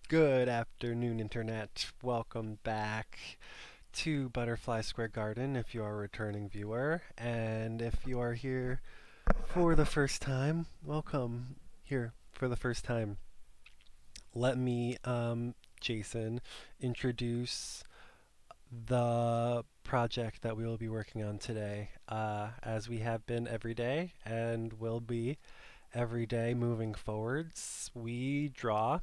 Good afternoon, Internet. Welcome back to Butterfly Square Garden if you are a returning viewer. And if you are here for the first time, welcome here for the first time. Let me, Jason, introduce the project that we will be working on today, as we have been every day and will be every day moving forwards. We draw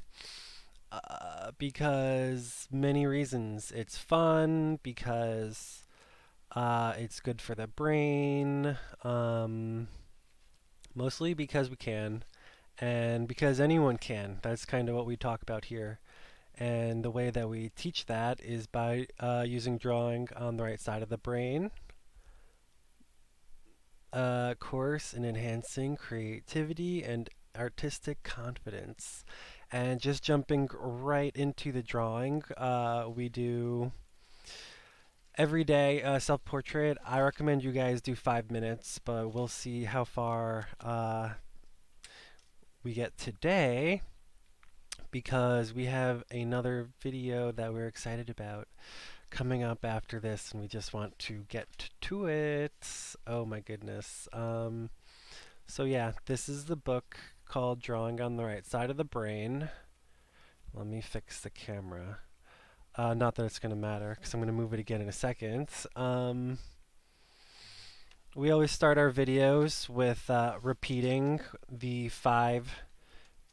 because many reasons. It's fun, because it's good for the brain, mostly because we can, and because anyone can. That's kind of what we talk about here. And the way that we teach that is by using drawing on the right side of the brain. Course in enhancing creativity and artistic confidence. And just jumping right into the drawing, we do every day self-portrait. I recommend you guys do 5 minutes, but we'll see how far we get today because we have another video that we're excited about coming up after this, and we just want to get to it. Oh my goodness. So yeah, this is the book called Drawing on the Right Side of the Brain. Let me fix the camera. Not that it's going to matter, because I'm going to move it again in a second. We always start our videos with repeating the 5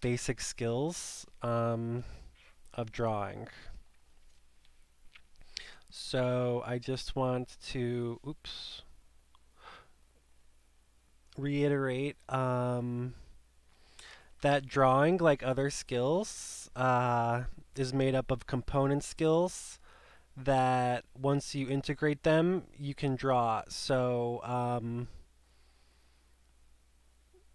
basic skills of drawing. So I just want to, reiterate that drawing, like other skills, is made up of component skills that once you integrate them, you can draw. So,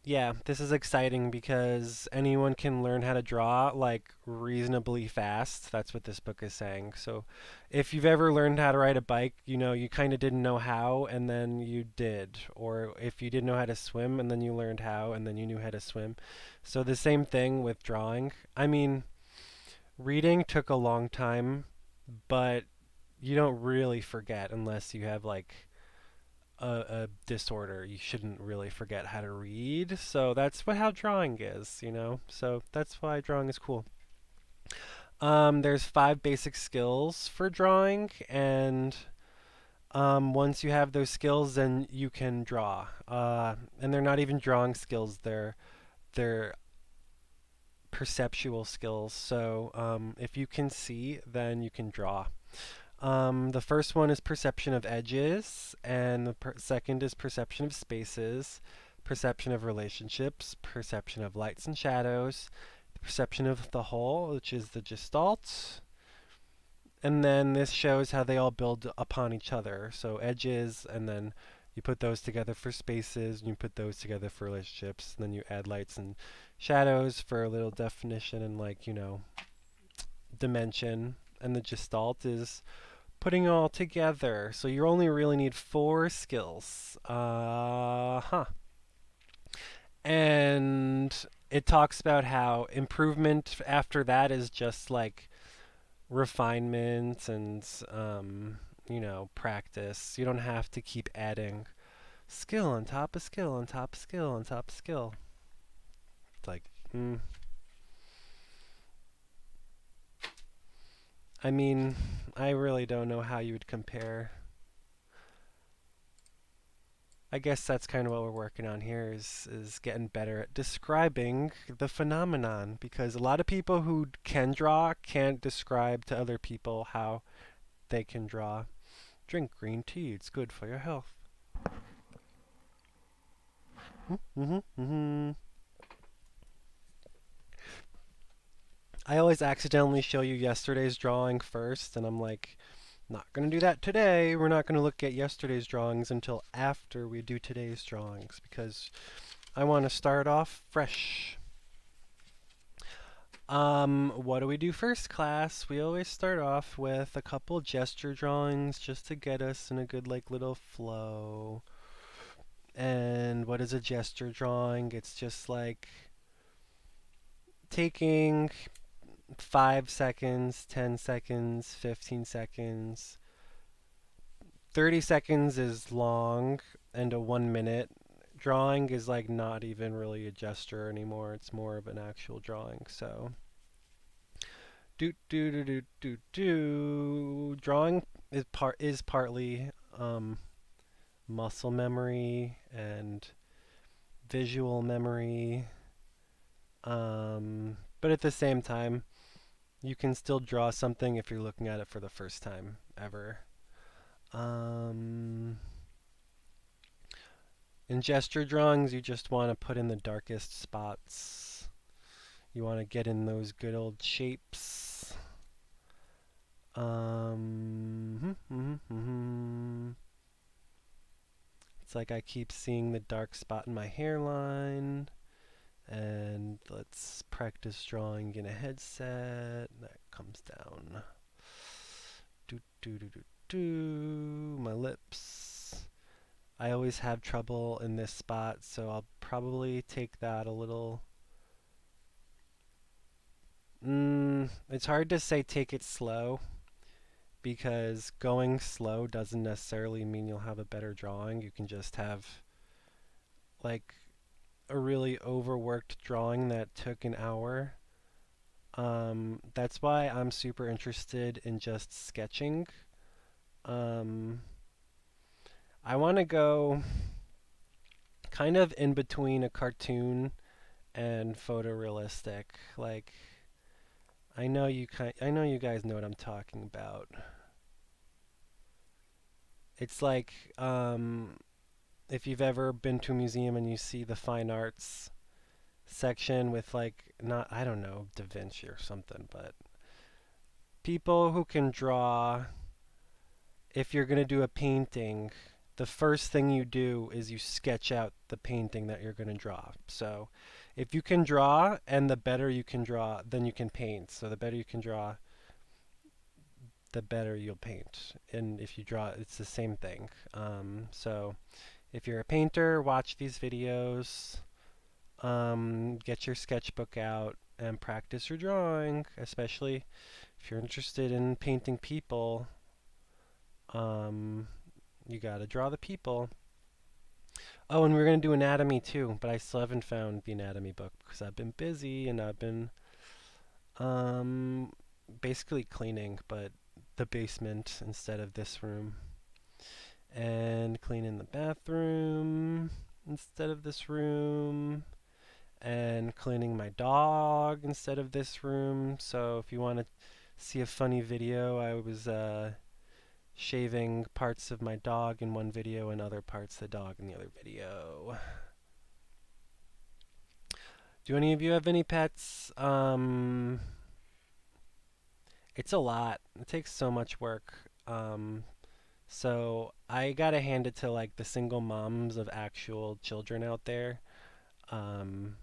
yeah, this is exciting because anyone can learn how to draw like reasonably fast. That's what this book is saying. So, if you've ever learned how to ride a bike, you know, you kind of didn't know how and then you did. Or if you didn't know how to swim and then you learned how and then you knew how to swim. So, the same thing with drawing. I mean, reading took a long time, but you don't really forget unless you have like a disorder. You shouldn't really forget how to read. So that's what how drawing is, you know. So that's why drawing is cool. There's 5 basic skills for drawing, and once you have those skills, then you can draw. And they're not even drawing skills; they're perceptual skills. So if you can see, then you can draw. The first one is perception of edges, and the second is perception of spaces, perception of relationships, perception of lights and shadows, the perception of the whole, which is the gestalt, and then this shows how they all build upon each other. So edges, and then you put those together for spaces, and you put those together for relationships, and then you add lights and shadows for a little definition and, like, you know, dimension. And the gestalt is putting it all together. So you only really need 4 skills. And it talks about how improvement after that is just like refinement and, you know, practice. You don't have to keep adding skill on top of skill on top of skill on top of skill. It's like, I mean, I really don't know how you would compare. I guess that's kind of what we're working on here is getting better at describing the phenomenon, because a lot of people who can draw can't describe to other people how they can draw. Drink green tea, it's good for your health. I always accidentally show you yesterday's drawing first, and I'm like, not going to do that today. We're not going to look at yesterday's drawings until after we do today's drawings, because I want to start off fresh. What do we do first, class? We always start off with a couple gesture drawings just to get us in a good, like, little flow. And what is a gesture drawing? It's just like taking 5 seconds, 10 seconds, 15 seconds. 30 seconds is long, and a 1 minute drawing is like not even really a gesture anymore. It's more of an actual drawing. So, do do do do do do. Drawing is partly muscle memory and visual memory. But at the same time, you can still draw something if you're looking at it for the first time ever. Um, in gesture drawings, you just want to put in the darkest spots. You want to get in those good old shapes. It's like I keep seeing the dark spot in my hairline. And let's practice drawing in a headset. That comes down. Do do do do do. My lips. I always have trouble in this spot, so I'll probably take that a little. It's hard to say take it slow because going slow doesn't necessarily mean you'll have a better drawing. You can just have like a really overworked drawing that took an hour. That's why I'm super interested in just sketching. Um, I want to go kind of in between a cartoon and photorealistic. Like I know you guys know what I'm talking about. It's like if you've ever been to a museum and you see the fine arts section with like not I don't know, Da Vinci or something, but people who can draw. If you're going to do a painting, the first thing you do is you sketch out the painting that you're going to draw. So if you can draw and the better you can draw, then you can paint. So the better you can draw, the better you'll paint. And if you draw, it's the same thing. So if you're a painter, watch these videos, get your sketchbook out, and practice your drawing, especially if you're interested in painting people. Um, you gotta draw the people. Oh, and we're gonna do anatomy too, but I still haven't found the anatomy book because I've been busy and I've been um basically cleaning, but the basement instead of this room, and cleaning the bathroom instead of this room, and cleaning my dog instead of this room. So if you want to see a funny video, I was shaving parts of my dog in one video and other parts of the dog in the other video. Do any of you have any pets? It's a lot. It takes so much work. So I gotta hand it to like the single moms of actual children out there. Um,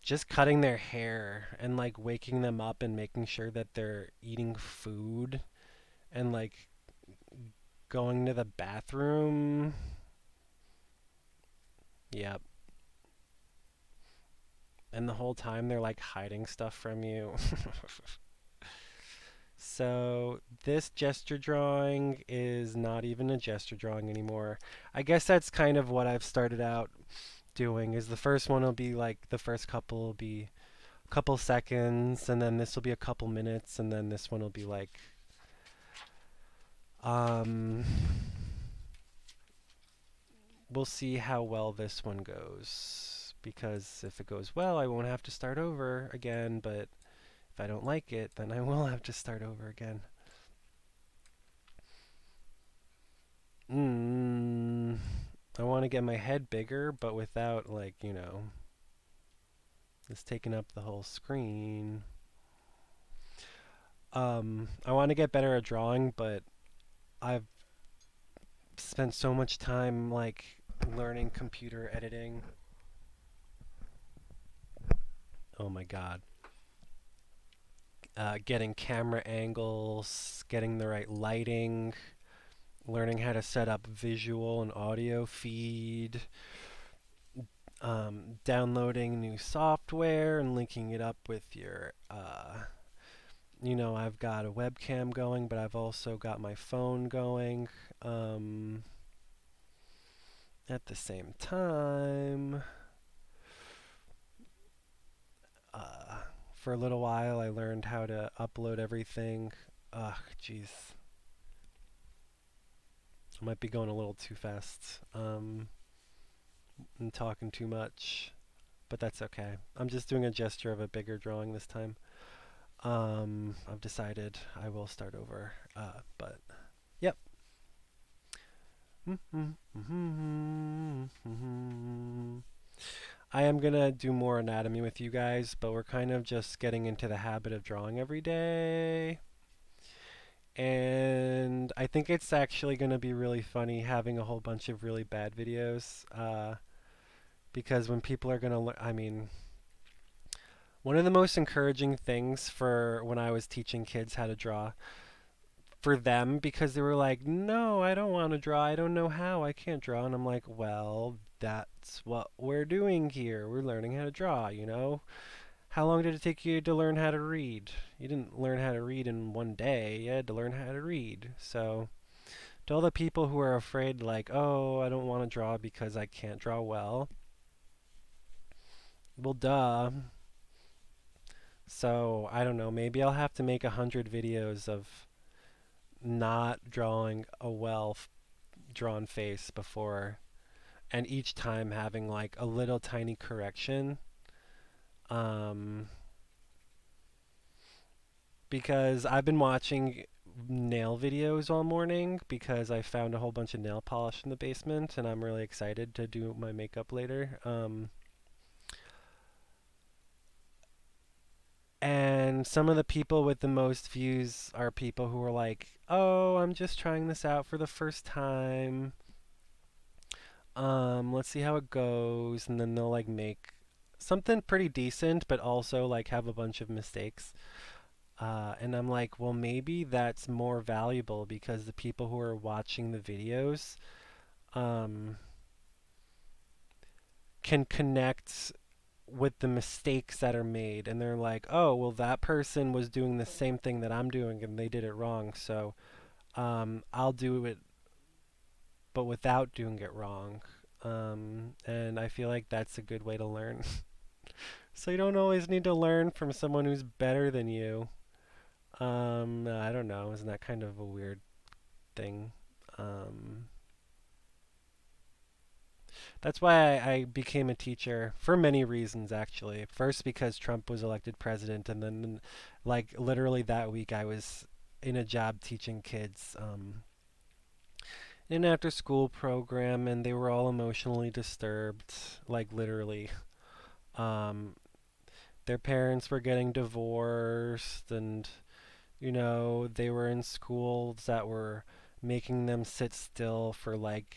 just cutting their hair and like waking them up and making sure that they're eating food and like going to the bathroom. Yep. And the whole time they're like hiding stuff from you. So this gesture drawing is not even a gesture drawing anymore. I guess that's kind of what I've started out doing is the first one will be like the first couple will be a couple seconds and then this will be a couple minutes and then this one will be like um we'll see how well this one goes because if it goes well I won't have to start over again, but if I don't like it then I will have to start over again. Mm, I want to get my head bigger, but without, like, it's taking up the whole screen. I want to get better at drawing, but I've spent so much time, like, learning computer editing. Oh my God. Getting camera angles, getting the right lighting, learning how to set up visual and audio feed, downloading new software and linking it up with your, I've got a webcam going, but I've also got my phone going um, at the same time. Uh, for a little while, I learned how to upload everything. Ugh, jeez. I might be going a little too fast and talking too much, but that's okay. I'm just doing a gesture of a bigger drawing this time. I've decided I will start over, but yep. I am gonna do more anatomy with you guys, but we're kind of just getting into the habit of drawing every day. And I think it's actually going to be really funny having a whole bunch of really bad videos because when people are going to learn, I mean, one of the most encouraging things for when I was teaching kids how to draw for them because they were like, no, I don't want to draw. I don't know how. I can't draw. And I'm like, well, that's what we're doing here. We're learning how to draw, you know? How long did it take you to learn how to read? You didn't learn how to read in one day. You had to learn how to read. So, to all the people who are afraid, like, oh, I don't want to draw because I can't draw well, duh. So, I don't know, maybe I'll have to make 100 videos of not drawing a drawn face before, and each time having like a little tiny correction. Um, because I've been watching nail videos all morning because I found a whole bunch of nail polish in the basement and I'm really excited to do my makeup later. And some of the people with the most views are people who are like, "Oh, I'm just trying this out for the first time. Let's see how it goes." And then they'll like make something pretty decent, but also like have a bunch of mistakes. And I'm like, well, maybe that's more valuable because the people who are watching the videos um, can connect with the mistakes that are made. And they're like, oh, well, that person was doing the same thing that I'm doing and they did it wrong. So I'll do it, but without doing it wrong. And I feel like that's a good way to learn. So you don't always need to learn from someone who's better than you. I don't know. Isn't that kind of a weird thing? Um, that's why I became a teacher for many reasons, actually. First, because Trump was elected president, and then, like, literally that week, I was in a job teaching kids in an after school program, and they were all emotionally disturbed, like, literally. Um, their parents were getting divorced, and, they were in schools that were making them sit still for, like,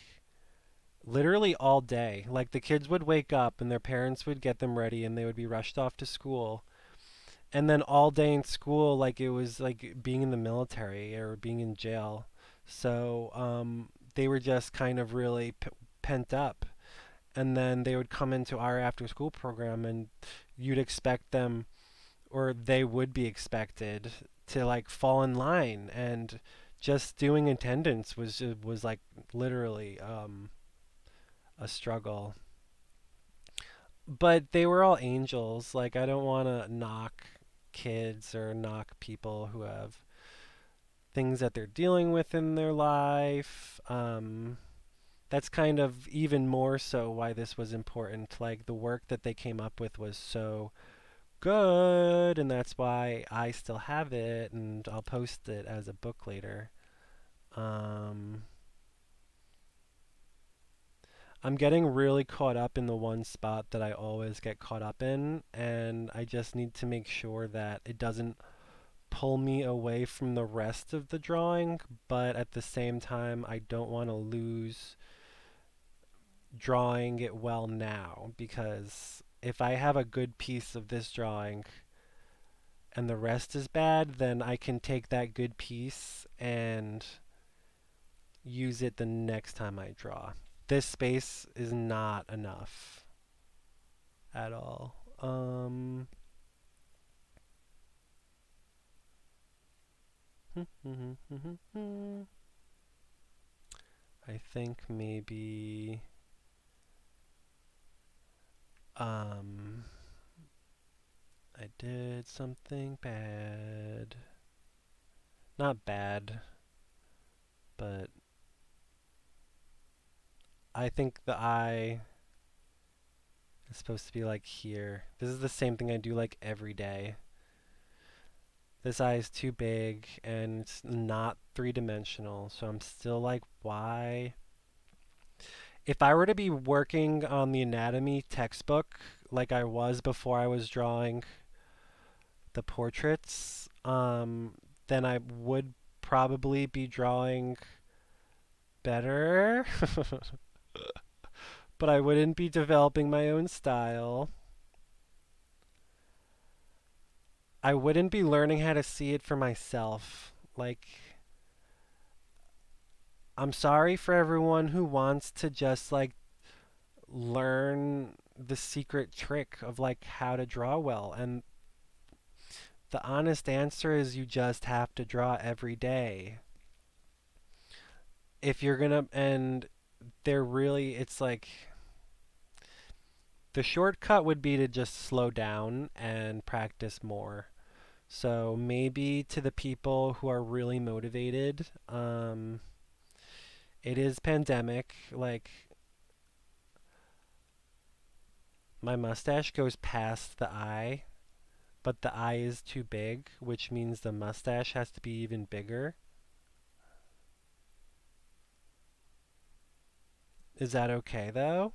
literally all day. Like the kids would wake up and their parents would get them ready and they would be rushed off to school. And then all day in school, like it was like being in the military or being in jail. So they were just kind of really pent up. And then they would come into our after school program and you'd expect them, or they would be expected to like fall in line. And just doing attendance was like literally a struggle. But they were all angels. Like, I don't want to knock kids or knock people who have things that they're dealing with in their life. That's kind of even more so why this was important. Like, the work that they came up with was so good, and that's why I still have it, and I'll post it as a book later. Um, I'm getting really caught up in the one spot that I always get caught up in, and I just need to make sure that it doesn't pull me away from the rest of the drawing, but at the same time, I don't want to lose drawing it well now, because if I have a good piece of this drawing and the rest is bad, then I can take that good piece and use it the next time I draw. This space is not enough. at all. I think maybe um, I did something bad. Not bad, but I think the eye is supposed to be like here. This is the same thing I do like every day. This eye is too big and it's not three-dimensional, so I'm still like, why? If I were to be working on the anatomy textbook like I was before I was drawing the portraits, then I would probably be drawing better, but I wouldn't be developing my own style. I wouldn't be learning how to see it for myself. Like, I'm sorry for everyone who wants to just like learn the secret trick of like how to draw well. And the honest answer is you just have to draw every day. If you're gonna, and they're really, it's like the shortcut would be to just slow down and practice more. So maybe to the people who are really motivated, it is pandemic. Like my mustache goes past the eye, but the eye is too big, which means the mustache has to be even bigger. Is that okay though?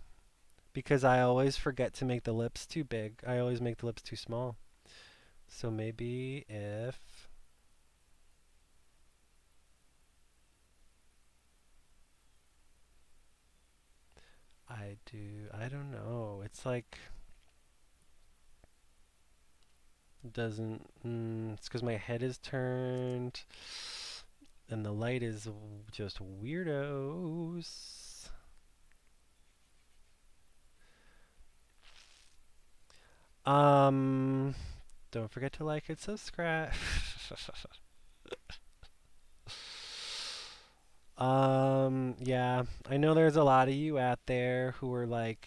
Because I always forget to make the lips too big. I always make the lips too small. So maybe if I do, I don't know. It's like doesn't. It's because my head is turned and the light is just weirdos. Um, don't forget to like and subscribe. Yeah, I know there's a lot of you out there who are like,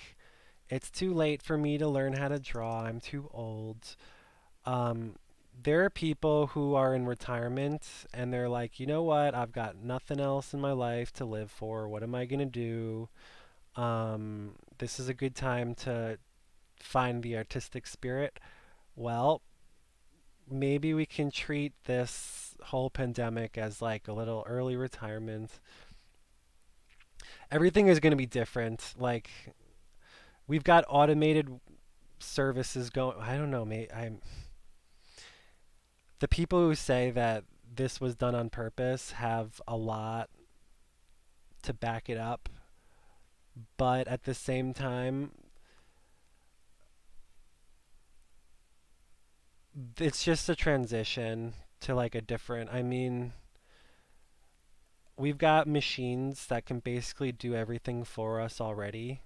it's too late for me to learn how to draw. I'm too old. Um, there are people who are in retirement and they're like, you know what? I've got nothing else in my life to live for. What am I gonna do? This is a good time to find the artistic spirit. Well, maybe we can treat this whole pandemic as like a little early retirement. Everything is going to be different. Like we've got automated services going. I don't know, mate. I'm the people who say that this was done on purpose have a lot to back it up, but at the same time, it's just a transition to like a different. I mean, we've got machines that can basically do everything for us already.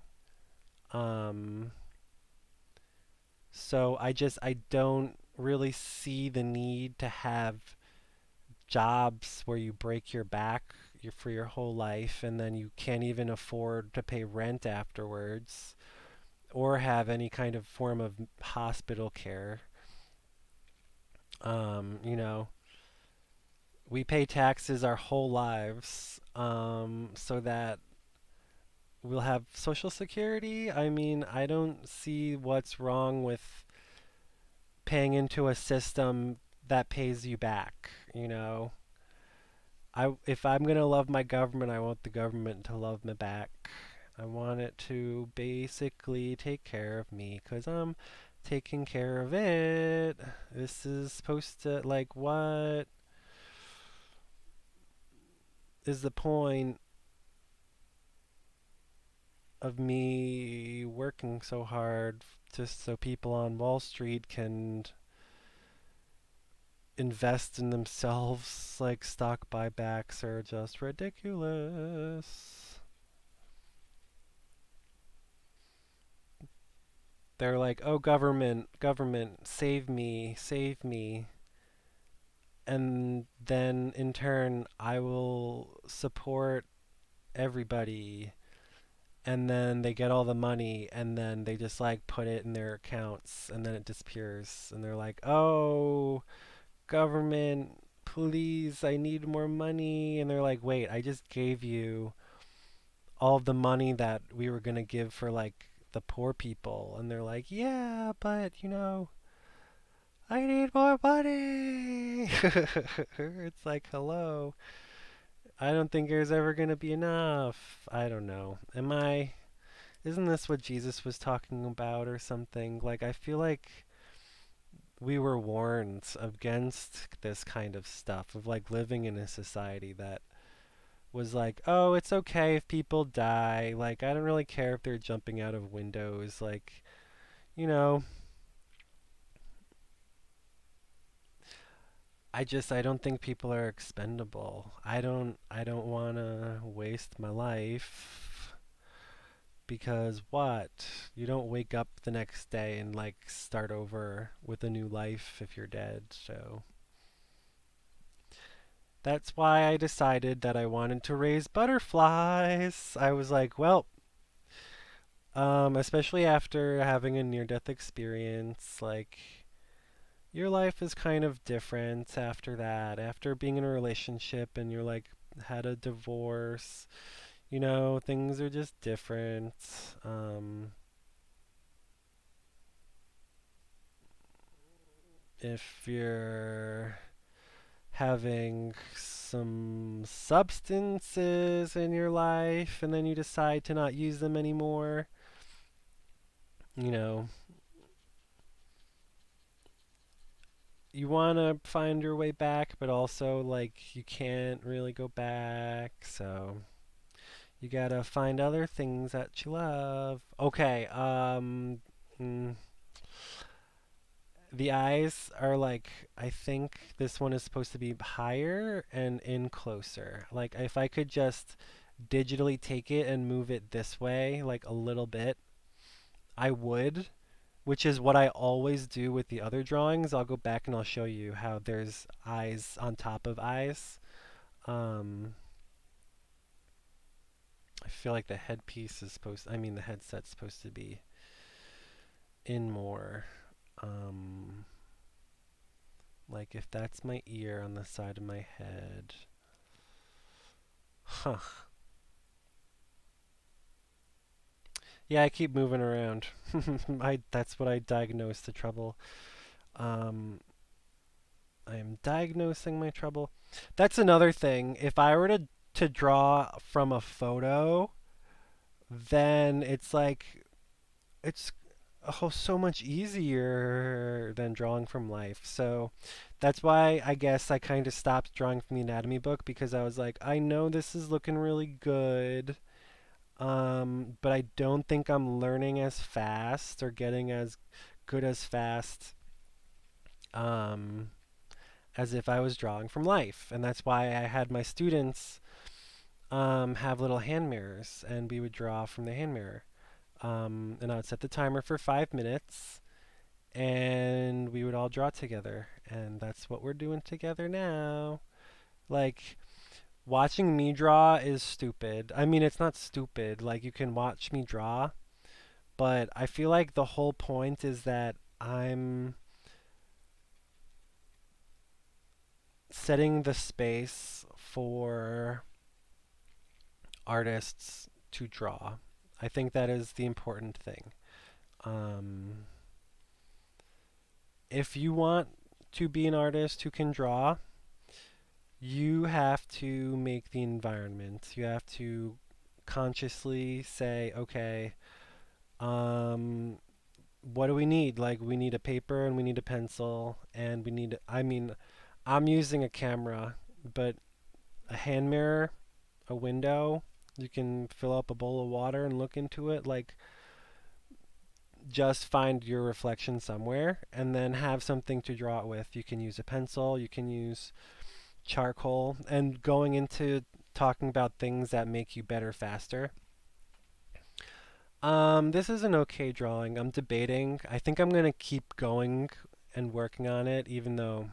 Um, so I don't really see the need to have jobs where you break your back for your whole life and then you can't even afford to pay rent afterwards or have any kind of form of hospital care. You know, we pay taxes our whole lives so that we'll have social security. I mean, I don't see what's wrong with paying into a system that pays you back, you know. If I'm going to love my government, I want the government to love me back. I want it to basically take care of me cuz I'm taking care of it. This is supposed to like what is the point of me working so hard just so people on Wall Street can invest in themselves? Like stock buybacks are just ridiculous. They're like, "Oh, government, government, save me, save me." And then in turn, I will support everybody. And then they get all the money and then they just like put it in their accounts and then it disappears. And they're like, "Oh, government, please, I need more money." And they're like, "Wait, I just gave you all of the money that we were going to give for like the poor people." And they're like, "Yeah, but I need more money." It's like, "Hello. I don't think there's ever going to be enough." I don't know. Isn't this what Jesus was talking about or something? Like, I feel like we were warned against this kind of stuff of like living in a society that was like, "Oh, it's okay if people die. Like, I don't really care if they're jumping out of windows. Like, you know, I don't think people are expendable. I don't want to waste my life because what? You don't wake up the next day and like start over with a new life if you're dead. So that's why I decided that I wanted to raise butterflies. I was like, well, especially after having a near-death experience, like your life is kind of different after that. After being in a relationship and you're like had a divorce, things are just different. Um, if you're having some substances in your life and then you decide to not use them anymore, you know, you want to find your way back, but also like you can't really go back, so you gotta find other things that you love. Okay, mm, the eyes are like, I think this one is supposed to be higher and in closer. Like if I could just digitally take it and move it this way, like a little bit, I would, which is what I always do with the other drawings. I'll go back and I'll show you how there's eyes on top of eyes. Um, I feel like the headpiece is the headset's supposed to be in more. Um, like if that's my ear on the side of my head. Huh. Yeah, I keep moving around. That's what I diagnose the trouble. Um, I am diagnosing my trouble. That's another thing. If I were to draw from a photo, then it's like it's so much easier than drawing from life. So that's why I guess I kind of stopped drawing from the anatomy book because I was like, I know this is looking really good, but I don't think I'm learning as fast or getting as good as fast um, as if I was drawing from life. And that's why I had my students have little hand mirrors, and we would draw from the hand mirror. And I would set the timer for 5 minutes, and we would all draw together. And that's what we're doing together now. Like, watching me draw is stupid. I mean, it's not stupid. Like, you can watch me draw, but I feel like the whole point is that I'm setting the space for artists to draw. I think that is the important thing. Um, if you want to be an artist who can draw, you have to make the environment. You have to consciously say, okay, um, what do we need? Like, we need a paper and we need a pencil, and I'm using a camera, but a hand mirror, a window, you can fill up a bowl of water and look into it. Like, just find your reflection somewhere and then have something to draw it with. You can use a pencil, you can use charcoal, and going into talking about things that make you better faster. This is an okay drawing. I'm debating. I think I'm gonna keep going and working on it, even though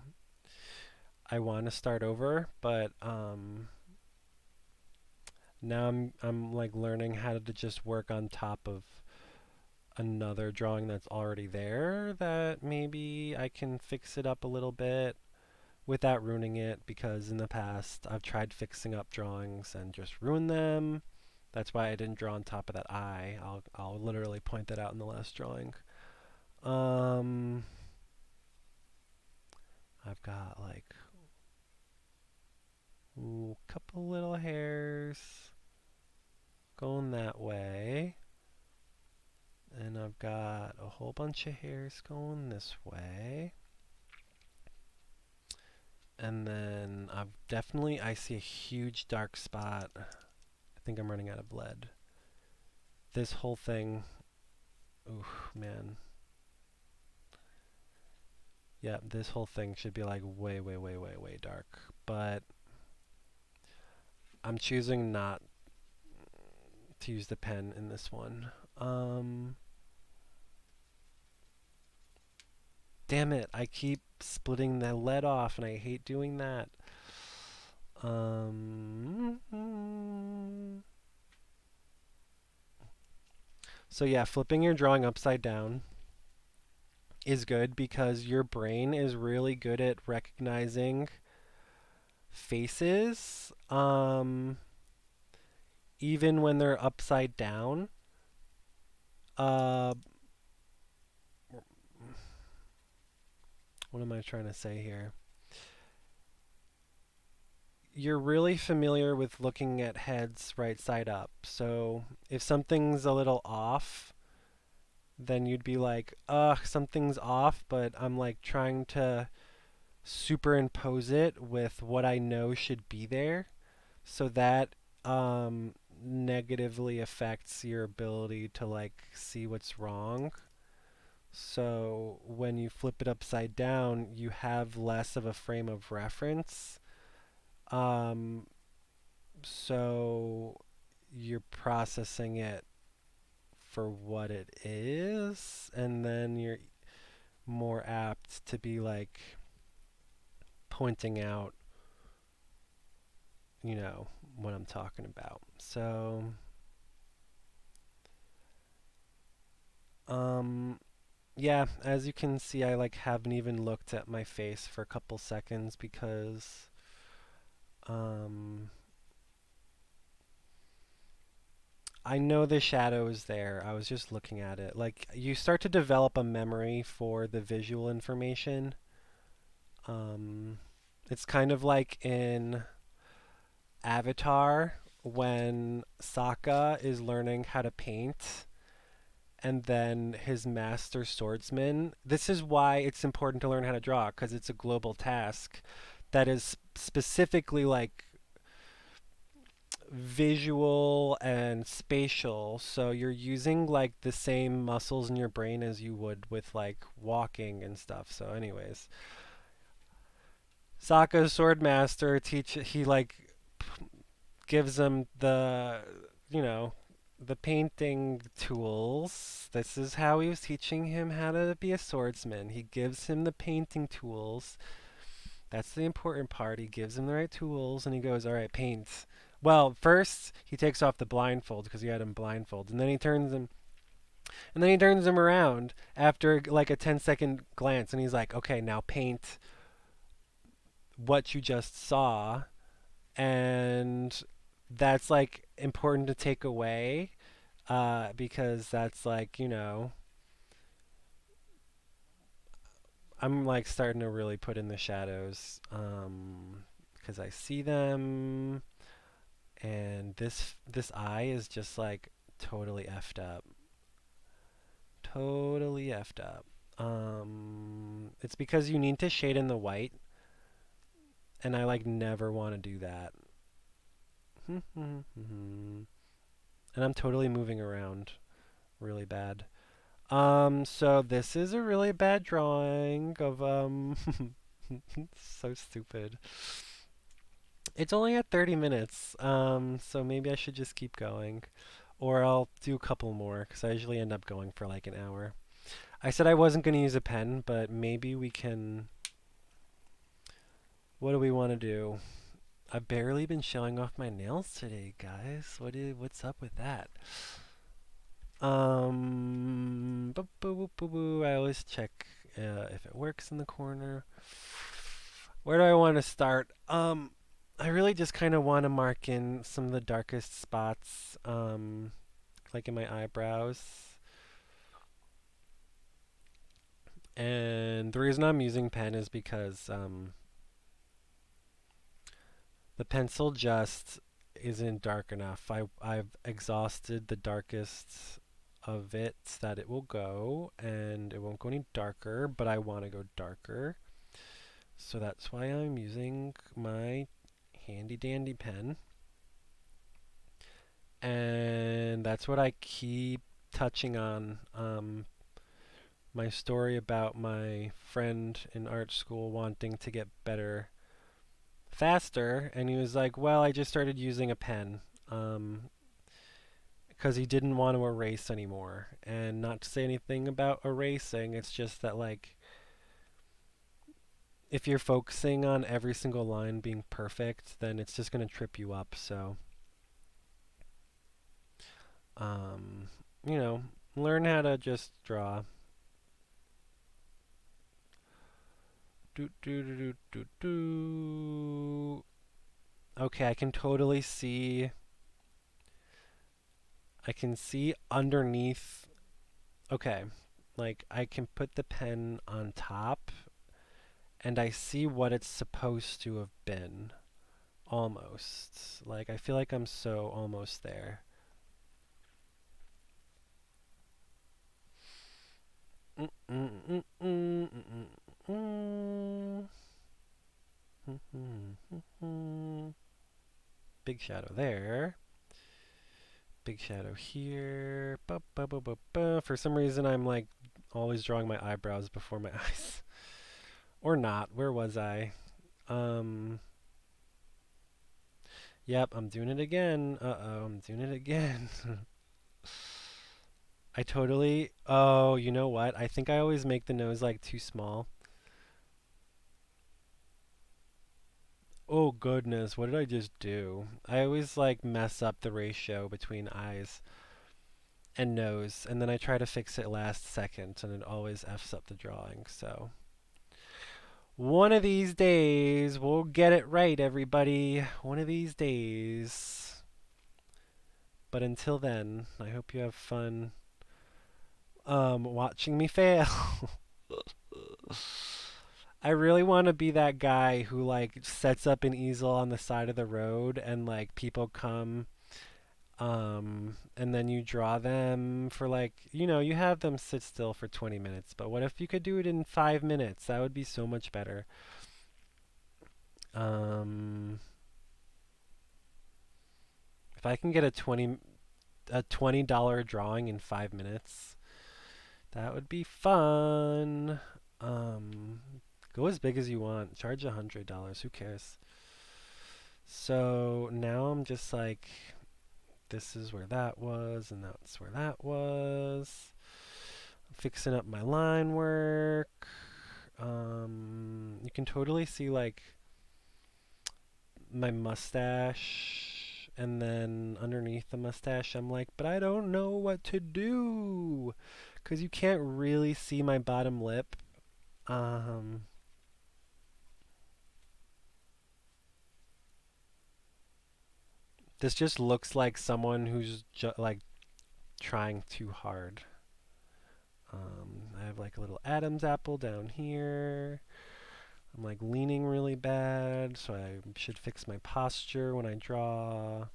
I want to start over. But now I'm like learning how to just work on top of another drawing that's already there. That maybe I can fix it up a little bit without ruining it, because in the past I've tried fixing up drawings and just ruined them. That's why I didn't draw on top of that eye. I'll literally point that out in the last drawing. Um, I've got like a couple little hairs going that way, and I've got a whole bunch of hairs going this way. And then I see a huge dark spot. I think I'm running out of lead. This whole thing, ooh, man. Yeah, this whole thing should be like way, way, way, way, way dark. But I'm choosing not to use the pen in this one. Um, Damn it, I keep splitting the lead off and I hate doing that. Um, so yeah, flipping your drawing upside down is good because your brain is really good at recognizing faces, even when they're upside down. Uh, what am I trying to say here? You're really familiar with looking at heads right side up. So if something's a little off, then you'd be like, ugh, something's off, but I'm like trying to superimpose it with what I know should be there. So that negatively affects your ability to like see what's wrong. So when you flip it upside down, you have less of a frame of reference. Um, so you're processing it for what it is, and then you're more apt to be like pointing out, you know, what I'm talking about. So, um, yeah, as you can see, I like haven't even looked at my face for a couple seconds because um, I know the shadow is there. I was just looking at it. Like you start to develop a memory for the visual information. Um, it's kind of like in Avatar when Sokka is learning how to paint and then his master swordsman. This is why it's important to learn how to draw because it's a global task that is specifically like visual and spatial. So you're using like the same muscles in your brain as you would with like walking and stuff. So anyways, Sokka's swordmaster he like gives them the, you know, the painting tools. This is how he was teaching him how to be a swordsman. He gives him the painting tools. That's the important part. He gives him the right tools and he goes, "All right, paint." Well, first he takes off the blindfold because he had him blindfolded, and then he turns him around after like a 10-second glance and he's like, "Okay, now paint what you just saw." And that's like important to take away because that's like, you know, I'm like starting to really put in the shadows because I see them, and this eye is just like totally effed up, totally effed up. It's because you need to shade in the white, and I like never want to do that. And I'm totally moving around really bad. So this is a really bad drawing of so stupid. It's only at 30 minutes. So maybe I should just keep going. or I'll do a couple more because I usually end up going for like an hour. I said I wasn't going to use a pen, but maybe we can. What do we want to do? I've barely been showing off my nails today, guys. What's up with that? I always check if it works in the corner. Where do I want to start? I really just kind of want to mark in some of the darkest spots, like in my eyebrows. And the reason I'm using pen is because the pencil just isn't dark enough. I've exhausted the darkest of it that it will go, and it won't go any darker, but I want to go darker. So that's why I'm using my handy dandy pen. And that's what I keep touching on. My story about my friend in art school wanting to get better faster, and he was like, "Well, I just started using a pen." Because he didn't want to erase anymore. And not to say anything about erasing, it's just that, like, if you're focusing on every single line being perfect, then it's just going to trip you up. So, um, you know, learn how to just draw. Do, do, do, do, do, do. Okay, I can totally see. I can see underneath. Okay, like I can put the pen on top and I see what it's supposed to have been. Almost. Like, I feel like I'm so almost there. Big shadow there. Big shadow here. For some reason, I'm like always drawing my eyebrows before my eyes. Or not. Where was I? Um, yep, I'm doing it again. Uh-oh, I'm doing it again. I totally. Oh, you know what? I think I always make the nose like too small. Oh goodness, what did I just do? I always like mess up the ratio between eyes and nose, and then I try to fix it last second, and it always F's up the drawing. So one of these days we'll get it right, everybody. One of these days. But until then, I hope you have fun watching me fail. I really want to be that guy who like sets up an easel on the side of the road and like people come and then you draw them for like, you have them sit still for 20 minutes, but what if you could do it in 5 minutes? That would be so much better. Um if I can get a $20 drawing in 5 minutes, that would be fun. Um Go as big as you want. Charge $100. Who cares? So now I'm just like, this is where that was, and that's where that was. I'm fixing up my line work. You can totally see like my mustache, and then underneath the mustache, I'm like, but I don't know what to do, because you can't really see my bottom lip. Um, this just looks like someone who's like trying too hard. I have like a little Adam's apple down here. I'm like leaning really bad, so I should fix my posture when I draw.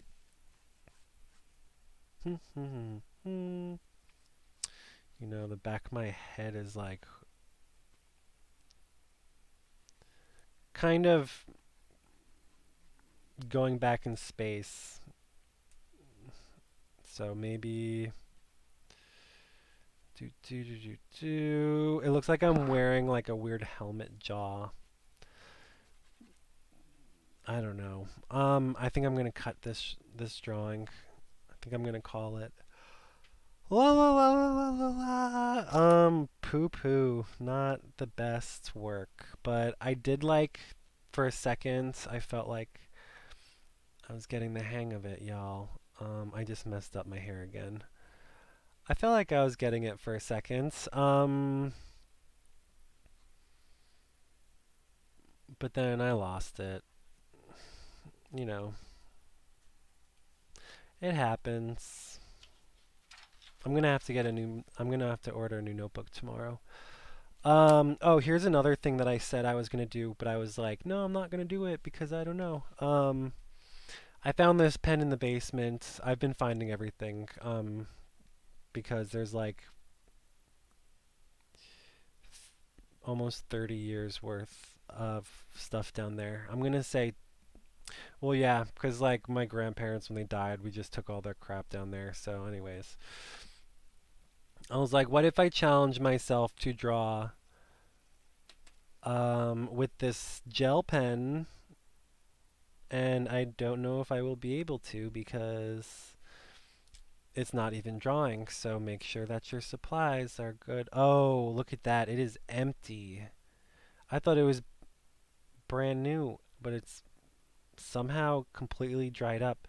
The back of my head is like kind of going back in space. So maybe It looks like I'm wearing like a weird helmet jaw. I don't know. I think I'm gonna cut this drawing think I'm gonna call it. La la la la la la la. Poo poo. Not the best work, but I did like for a second. I felt like I was getting the hang of it, y'all. I just messed up my hair again. I felt like I was getting it for a second. But then I lost it. You know, it happens. I'm gonna have to order a new notebook tomorrow. Oh, here's another thing that I said I was gonna do, but I was like, no, I'm not gonna do it because I don't know. I found this pen in the basement. I've been finding everything, because there's like almost 30 years worth of stuff down there. I'm gonna say, well, yeah, because like my grandparents, when they died, we just took all their crap down there. So, anyways, I was like, what if I challenge myself to draw with this gel pen, and I don't know if I will be able to because it's not even drawing. So make sure that your supplies are good. Oh, look at that. It is empty. I thought it was brand new, but it's somehow completely dried up.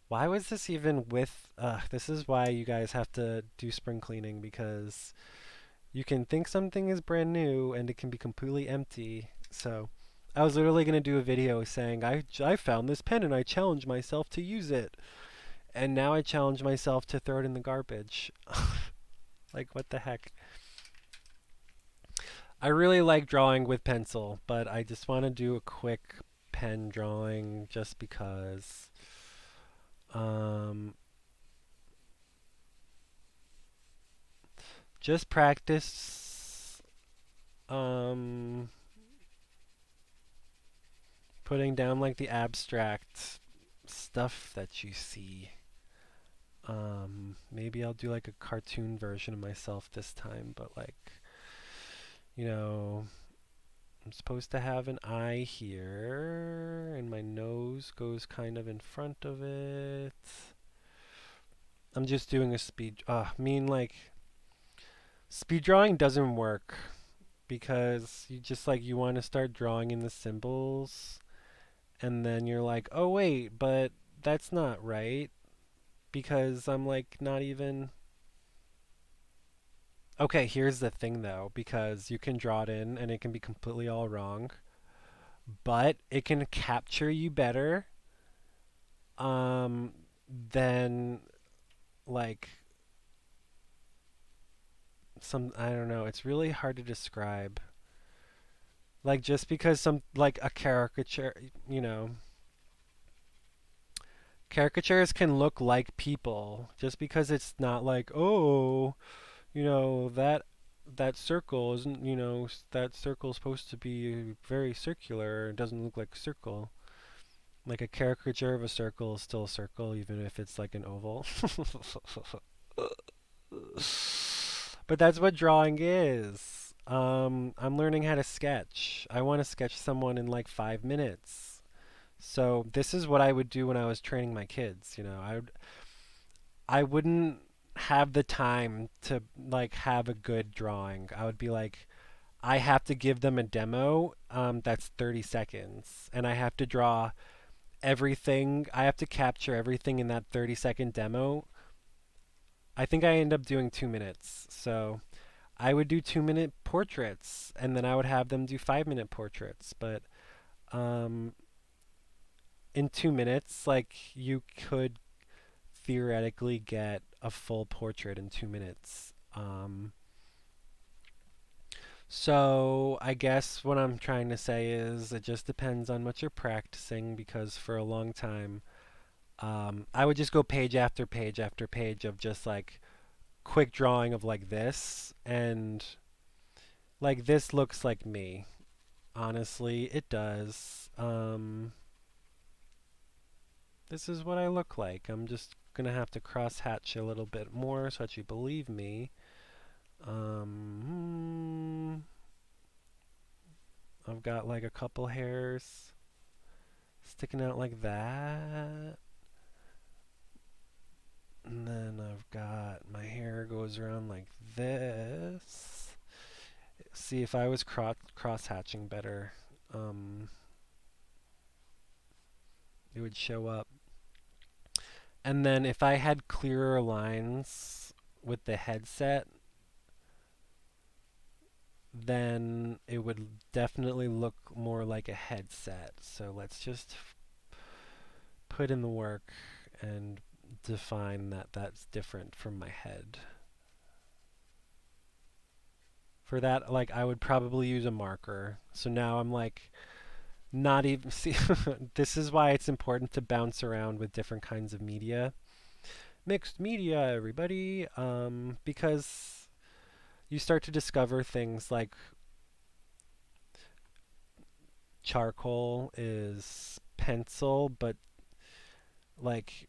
Why was this even with? This is why you guys have to do spring cleaning, because you can think something is brand new and it can be completely empty. So I was literally going to do a video saying, I found this pen and I challenged myself to use it. And now I challenge myself to throw it in the garbage. Like, what the heck? I really like drawing with pencil, but I just want to do a quick pen drawing just because. Um, just practice putting down like the abstract stuff that you see. Maybe I'll do like a cartoon version of myself this time, but like, you know, I'm supposed to have an eye here, and my nose goes kind of in front of it. I'm just doing a speed. Like speed drawing doesn't work because you just like you want to start drawing in the symbols, and then you're like, oh wait, but that's not right because I'm like not even. Okay, here's the thing though, because you can draw it in and it can be completely all wrong, but it can capture you better um than like some, I don't know, it's really hard to describe. Like just because some like a caricature, you know, caricatures can look like people just because it's not like, oh, that circle isn't, that circle's supposed to be very circular. It doesn't look like a circle. Like a caricature of a circle is still a circle, even if it's like an oval. But that's what drawing is. I'm learning how to sketch. I want to sketch someone in like 5 minutes. So this is what I would do when I was training my kids. I wouldn't have the time to like have a good drawing. I would be like, I have to give them a demo that's 30 seconds, and I have to draw everything. I have to capture everything in that 30-second demo. I think I end up doing 2 minutes. So I would do 2-minute portraits, and then I would have them do 5-minute portraits. But um, in 2 minutes, like you could theoretically get a full portrait in 2 minutes. So I guess what I'm trying to say is it just depends on what you're practicing, because for a long time, I would just go page after page after page of just like quick drawing of like this, and like this looks like me. Honestly, it does. This is what I look like. I'm just gonna have to cross hatch a little bit more so that you believe me. I've got like a couple hairs sticking out like that. And then I've got my hair goes around like this. See if I was cross hatching better, it would show up. And then if I had clearer lines with the headset, then it would definitely look more like a headset. So let's just put in the work and define that that's different from my head. For that, like, I would probably use a marker. So now I'm like, not even see. This is why it's important to bounce around with different kinds of media. Mixed media, everybody, because you start to discover things like charcoal is pencil, but like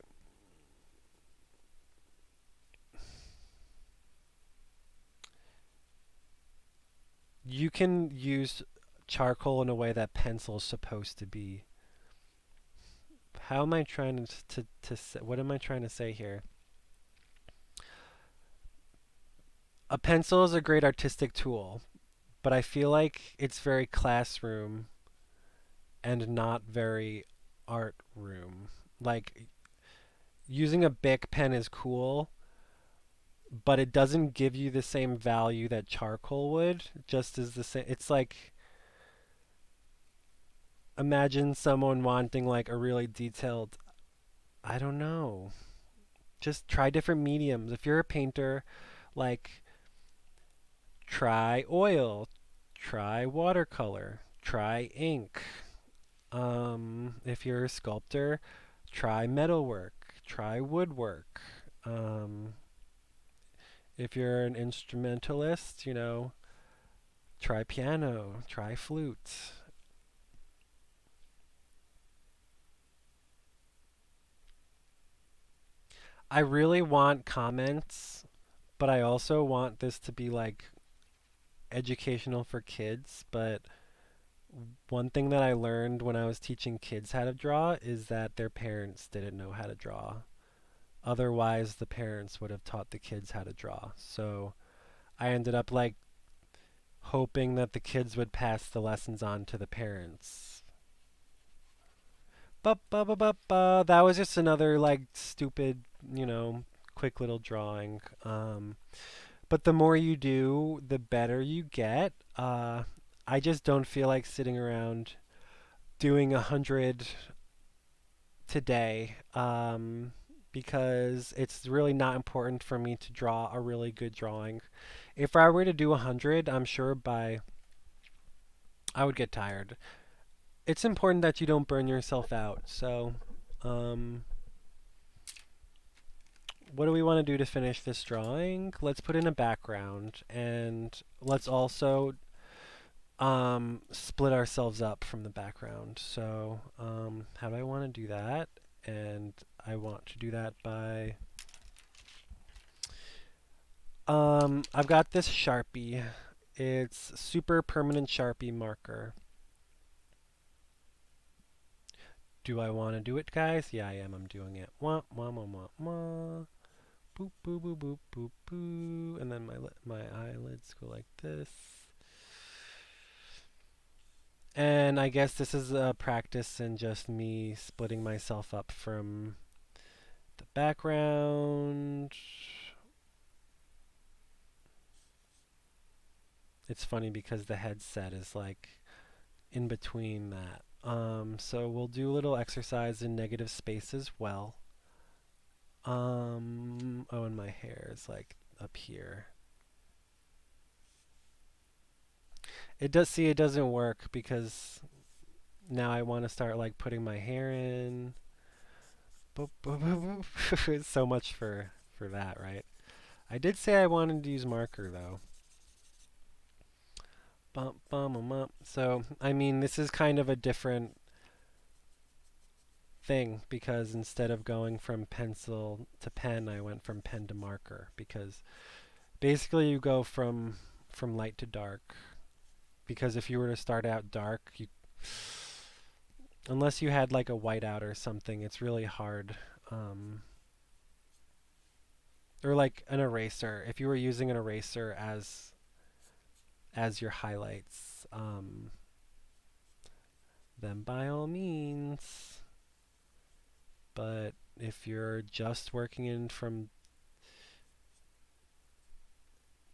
you can use charcoal in a way that pencil is supposed to be. How am I trying to say, what am I trying to say here? A pencil is a great artistic tool, but I feel like it's very classroom and not very art room. Like using a Bic pen is cool, but it doesn't give you the same value that charcoal would. Just as the same, it's like imagine someone wanting like a really detailed. I don't know. Just try different mediums. If you're a painter, like try oil, try watercolor, try ink. If you're a sculptor, try metalwork, try woodwork. Um, if you're an instrumentalist, try piano, try flute. I really want comments, but I also want this to be like educational for kids. But one thing that I learned when I was teaching kids how to draw is that their parents didn't know how to draw. Otherwise, the parents would have taught the kids how to draw. So I ended up like hoping that the kids would pass the lessons on to the parents. Ba. That was just another like stupid, quick little drawing. But the more you do, the better you get. I just don't feel like sitting around doing 100 today, because it's really not important for me to draw a really good drawing. If I were to do 100, I'm sure I would get tired. It's important that you don't burn yourself out. So, um, what do we want to do to finish this drawing? Let's put in a background and let's also split ourselves up from the background. So, how do I want to do that? And I want to do that by, I've got this Sharpie. It's super permanent Sharpie marker. Do I want to do it, guys? Yeah, I am. I'm doing it. Wah, wah, wah, wah, wah. Boop, boop, boop, boop, boop, boop. And then my eyelids go like this. And I guess this is a practice in just me splitting myself up from the background. It's funny because the headset is like in between that. So we'll do a little exercise in negative space as well. Oh, and my hair is like up here. It doesn't work because now I want to start like putting my hair in. Boop, boop, boop, boop. So much for that, right? I did say I wanted to use marker though. Bump, bum, bum. So, I mean, this is kind of a different thing because instead of going from pencil to pen, I went from pen to marker because basically you go from light to dark. Because if you were to start out dark, unless you had like a whiteout or something, it's really hard. Um, or like an eraser. If you were using an eraser as your highlights, then by all means. But if you're just working in from,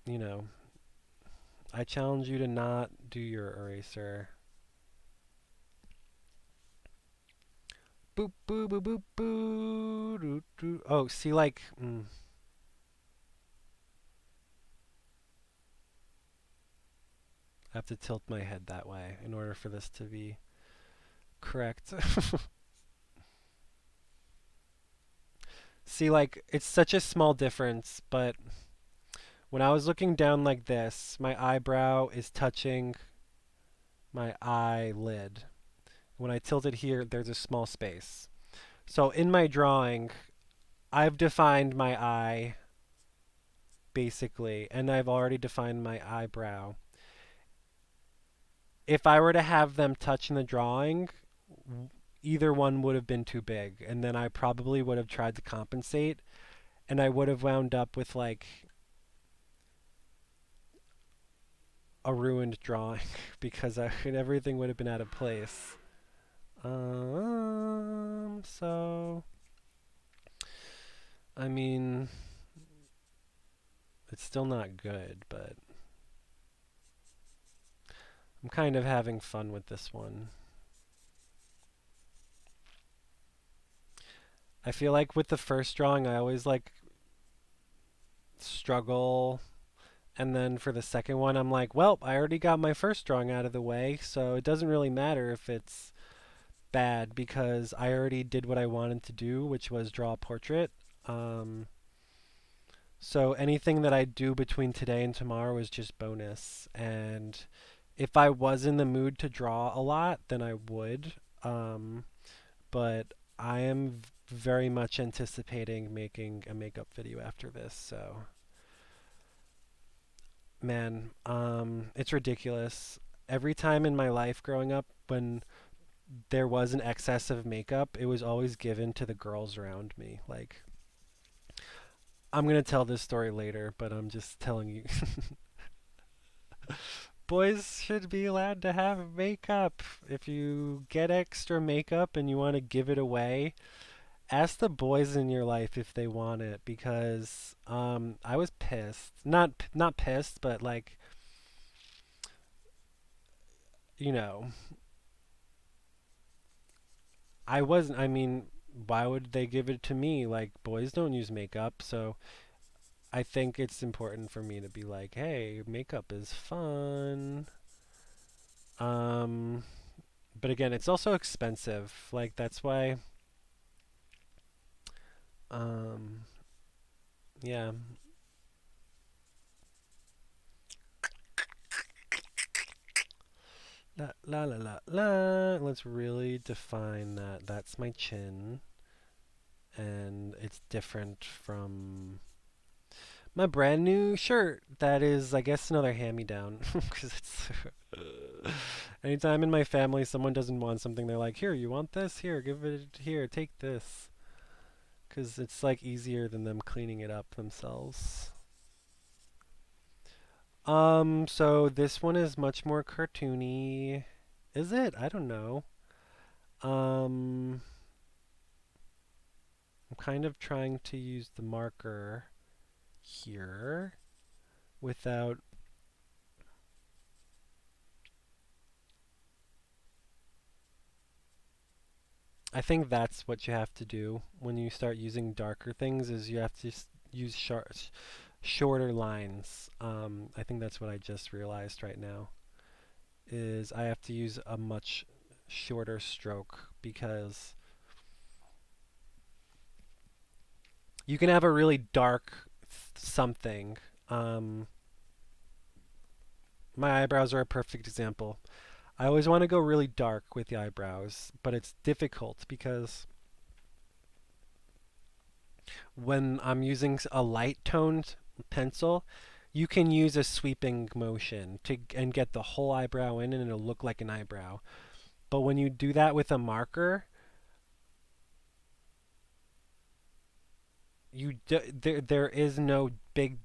you know, I challenge you to not do your eraser. Boop boop boop boop boo doo, doo. Oh, see, like, I have to tilt my head that way in order for this to be correct. See, like, it's such a small difference, but when I was looking down like this, my eyebrow is touching my eyelid. When I tilt it here, there's a small space. So in my drawing, I've defined my eye basically, and I've already defined my eyebrow. If I were to have them touch in the drawing, either one would have been too big, and then I probably would have tried to compensate, and I would have wound up with like a ruined drawing because everything would have been out of place. So I mean, it's still not good, but I'm kind of having fun with this one. I feel like with the first drawing, I always like struggle. And then for the second one, I'm like, well, I already got my first drawing out of the way, so it doesn't really matter if it's bad because I already did what I wanted to do, which was draw a portrait. Um, so anything that I do between today and tomorrow is just bonus. And if I was in the mood to draw a lot, then I would. Um, but I am very much anticipating making a makeup video after this. So, man, it's ridiculous. Every time in my life growing up, when there was an excess of makeup, it was always given to the girls around me. Like, I'm gonna tell this story later, but I'm just telling you. Boys should be allowed to have makeup. If you get extra makeup and you want to give it away, ask the boys in your life if they want it because I was pissed. Not pissed, but like, you know, I wasn't I mean, why would they give it to me? Like boys don't use makeup, so I think it's important for me to be like, "Hey, makeup is fun." Um but again, it's also expensive. Like that's why um yeah. La la la la la. Let's really define that. That's my chin, and it's different from my brand new shirt. That is, I guess, another hand-me-down. Because it's anytime in my family someone doesn't want something, they're like, "Here, you want this? Here, give it here. Take this." Because it's like easier than them cleaning it up themselves. So this one is much more cartoony. Is it? I don't know. Um, I'm kind of trying to use the marker here without. I think that's what you have to do when you start using darker things is you have to use shorter lines. I think that's what I just realized right now is I have to use a much shorter stroke because you can have a really dark something. Um, my eyebrows are a perfect example. I always want to go really dark with the eyebrows, but it's difficult because when I'm using a light toned pencil, you can use a sweeping motion to and get the whole eyebrow in and it'll look like an eyebrow. But when you do that with a marker, there is no big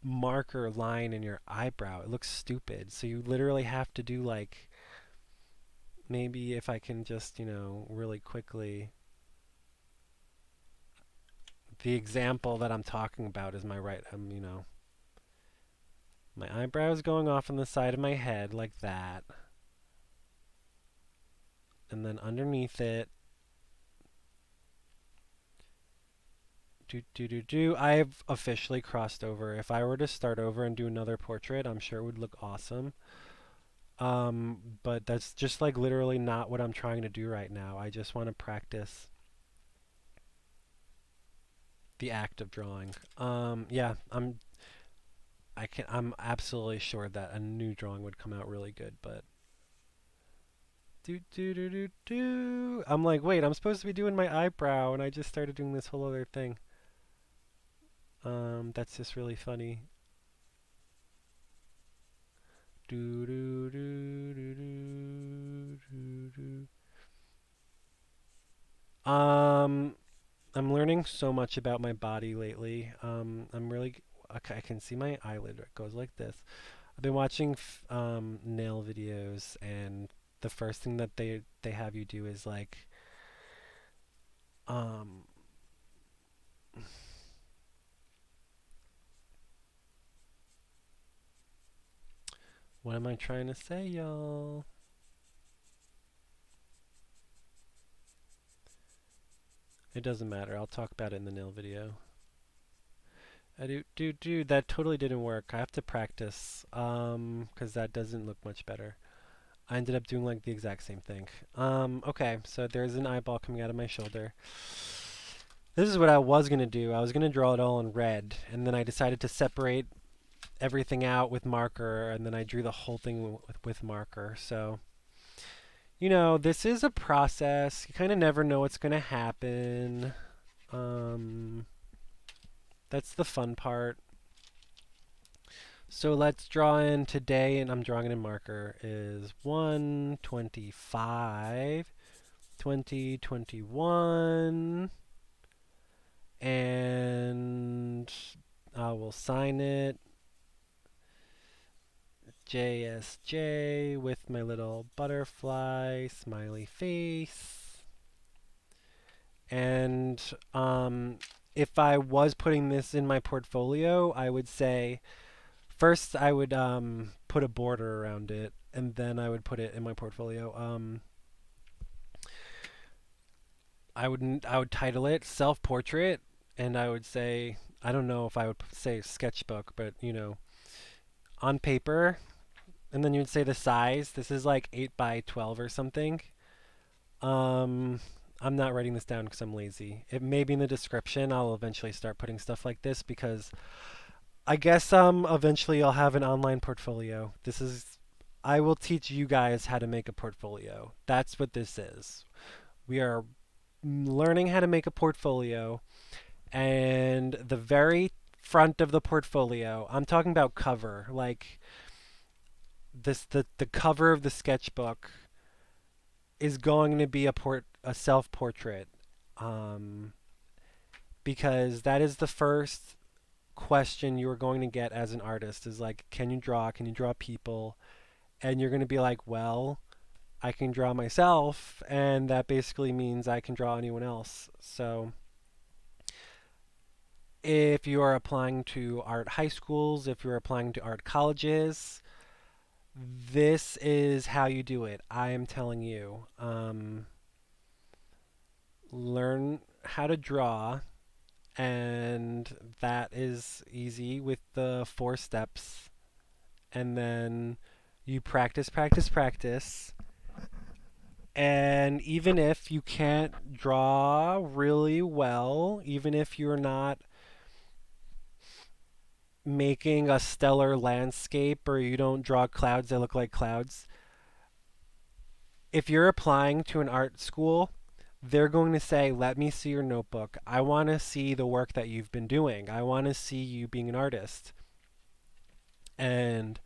marker line in your eyebrow. It looks stupid. So you literally have to do like maybe if I can just, really quickly. The example that I'm talking about is my right, my eyebrow is going off on the side of my head like that. And then underneath it, I've officially crossed over. If I were to start over and do another portrait, I'm sure it would look awesome. But that's just like literally not what I'm trying to do right now. I just want to practice the act of drawing. Yeah, I'm absolutely sure that a new drawing would come out really good, but I'm like, wait, I'm supposed to be doing my eyebrow, and I just started doing this whole other thing. That's just really funny. Do do do do do do do. I'm learning so much about my body lately. I'm really okay, I can see my eyelid. It goes like this. I've been watching nail videos, and the first thing that they have you do is like um what am I trying to say, y'all? It doesn't matter. I'll talk about it in the nail video. That totally didn't work. I have to practice, 'cause that doesn't look much better. I ended up doing like the exact same thing. Okay, so there's an eyeball coming out of my shoulder. This is what I was gonna do. I was gonna draw it all in red, and then I decided to separate everything out with marker, and then I drew the whole thing with marker. So, this is a process. You kind of never know what's gonna happen. Um, that's the fun part. So let's draw in today, and I'm drawing it in marker, is 125, 2021, and I will sign it JSJ with my little butterfly smiley face. And if I was putting this in my portfolio, I would say first I would put a border around it, and then I would put it in my portfolio. I would title it self portrait, and I would say I don't know if I would say sketchbook, but on paper, and then you would say the size. This is like 8 by 12 or something. Um, I'm not writing this down because I'm lazy. It may be in the description. I'll eventually start putting stuff like this because I guess eventually I'll have an online portfolio. I will teach you guys how to make a portfolio. That's what this is. We are learning how to make a portfolio, and the very front of the portfolio, I'm talking about cover, like the cover of the sketchbook is going to be a self portrait, um, because that is the first question you are going to get as an artist is like, can you draw? Can you draw people? And you're going to be like, well, I can draw myself, and that basically means I can draw anyone else. So if you are applying to art high schools, if you're applying to art colleges, this is how you do it. I am telling you. Learn how to draw, and that is easy with the 4 steps. And then you practice, practice, practice. And even if you can't draw really well, even if you're not making a stellar landscape or you don't draw clouds that look like clouds, if you're applying to an art school, they're going to say, let me see your notebook. I want to see the work that you've been doing. I want to see you being an artist. And